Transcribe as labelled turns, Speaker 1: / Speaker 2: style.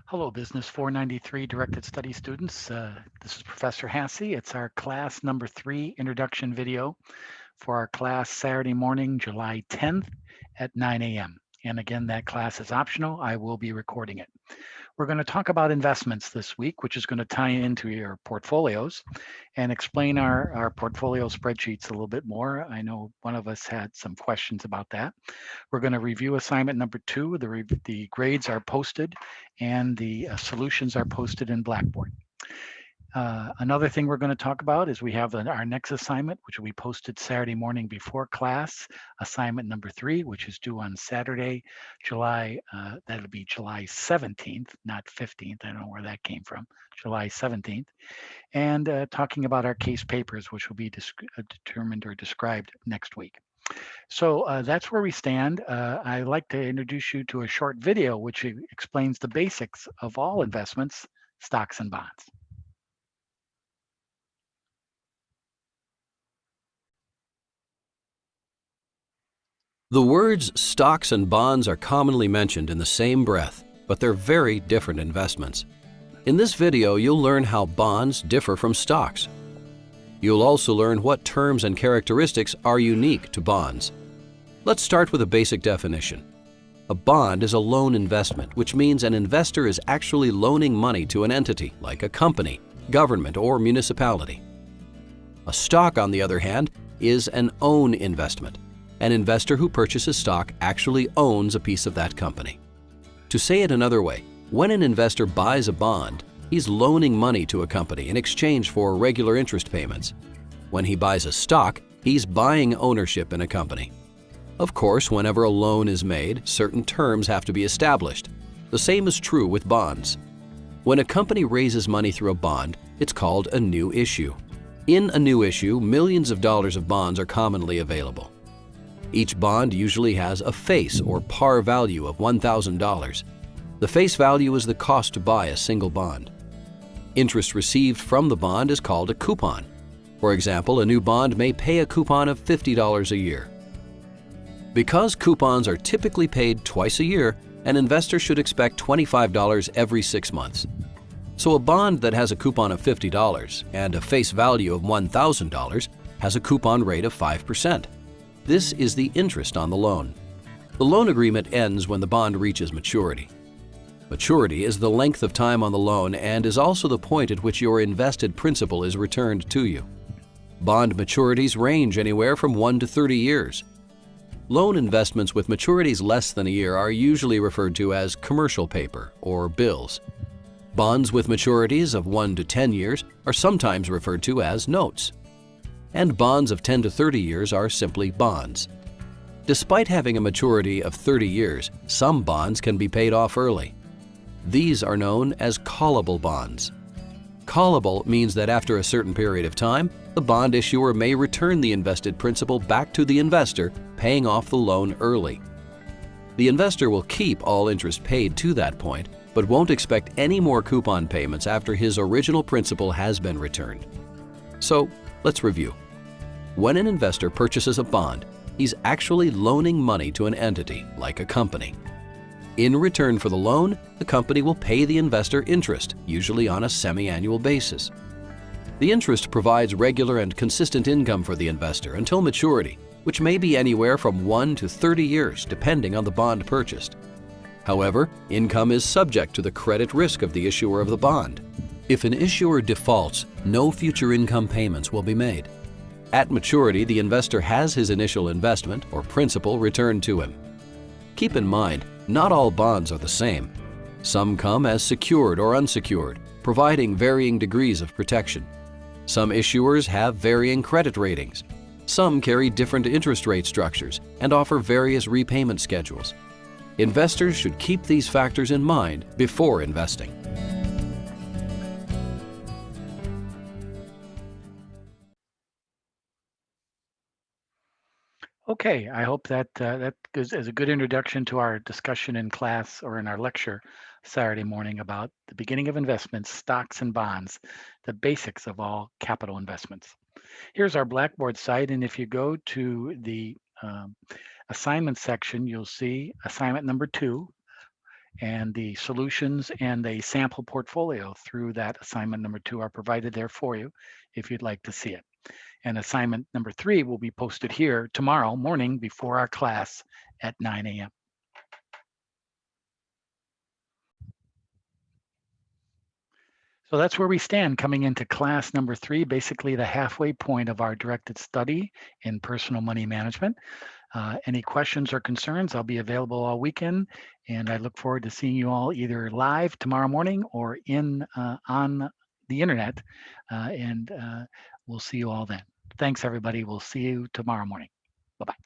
Speaker 1: Hello, Business 493 Directed Study students. This is Professor Hassey. It's our class number 3 introduction video for our class Saturday morning, July 10th at 9 a.m. And again, that class is optional. I will be recording it. We're going to talk about investments this week, which is going to tie into your portfolios and explain our portfolio spreadsheets a little bit more. I know one of us had some questions about that. We're going to review assignment number 2. The grades are posted and the solutions are posted in Blackboard. Another thing we're going to talk about is we have our next assignment, which will be posted Saturday morning before class, assignment number 3, which is due on Saturday, that'll be July 17th, not 15th. I don't know where that came from, July 17th. And talking about our case papers, which will be determined or described next week. So that's where we stand. I'd like to introduce you to a short video which explains the basics of all investments, stocks and bonds.
Speaker 2: The words stocks and bonds are commonly mentioned in the same breath, but they're very different investments. In this video, you'll learn how bonds differ from stocks. You'll also learn what terms and characteristics are unique to bonds. Let's start with a basic definition. A bond is a loan investment, which means an investor is actually loaning money to an entity, like a company, government, or municipality. A stock, on the other hand, is an own investment. An investor who purchases stock actually owns a piece of that company. To say it another way, when an investor buys a bond, he's loaning money to a company in exchange for regular interest payments. When he buys a stock, he's buying ownership in a company. Of course, whenever a loan is made, certain terms have to be established. The same is true with bonds. When a company raises money through a bond, it's called a new issue. In a new issue, millions of dollars of bonds are commonly available. Each bond usually has a face or par value of $1,000. The face value is the cost to buy a single bond. Interest received from the bond is called a coupon. For example, a new bond may pay a coupon of $50 a year. Because coupons are typically paid twice a year, an investor should expect $25 every 6 months. So a bond that has a coupon of $50 and a face value of $1,000 has a coupon rate of 5%. This is the interest on the loan. The loan agreement ends when the bond reaches maturity. Maturity is the length of time on the loan and is also the point at which your invested principal is returned to you. Bond maturities range anywhere from 1 to 30 years. Loan investments with maturities less than a year are usually referred to as commercial paper or bills. Bonds with maturities of 1 to 10 years are sometimes referred to as notes. And bonds of 10 to 30 years are simply bonds. Despite having a maturity of 30 years, some bonds can be paid off early. These are known as callable bonds. Callable means that after a certain period of time, the bond issuer may return the invested principal back to the investor, paying off the loan early. The investor will keep all interest paid to that point, but won't expect any more coupon payments after his original principal has been returned. So, let's review. When an investor purchases a bond, he's actually loaning money to an entity, like a company. In return for the loan, the company will pay the investor interest, usually on a semi-annual basis. The interest provides regular and consistent income for the investor until maturity, which may be anywhere from 1 to 30 years, depending on the bond purchased. However, income is subject to the credit risk of the issuer of the bond. If an issuer defaults, no future income payments will be made. At maturity, the investor has his initial investment, or principal, returned to him. Keep in mind, not all bonds are the same. Some come as secured or unsecured, providing varying degrees of protection. Some issuers have varying credit ratings. Some carry different interest rate structures and offer various repayment schedules. Investors should keep these factors in mind before investing.
Speaker 1: Okay, I hope that that is a good introduction to our discussion in class or in our lecture Saturday morning about the beginning of investments, stocks and bonds, the basics of all capital investments. Here's our Blackboard site, and if you go to the assignment section, you'll see assignment number 2, And the solutions and a sample portfolio through that assignment number 2 are provided there for you if you'd like to see it. And assignment number 3 will be posted here tomorrow morning before our class at 9 a.m. So that's where we stand coming into class number 3, basically the halfway point of our directed study in personal money management. Any questions or concerns, I'll be available all weekend, and I look forward to seeing you all either live tomorrow morning or on the internet, and we'll see you all then. Thanks, everybody. We'll see you tomorrow morning. Bye-bye.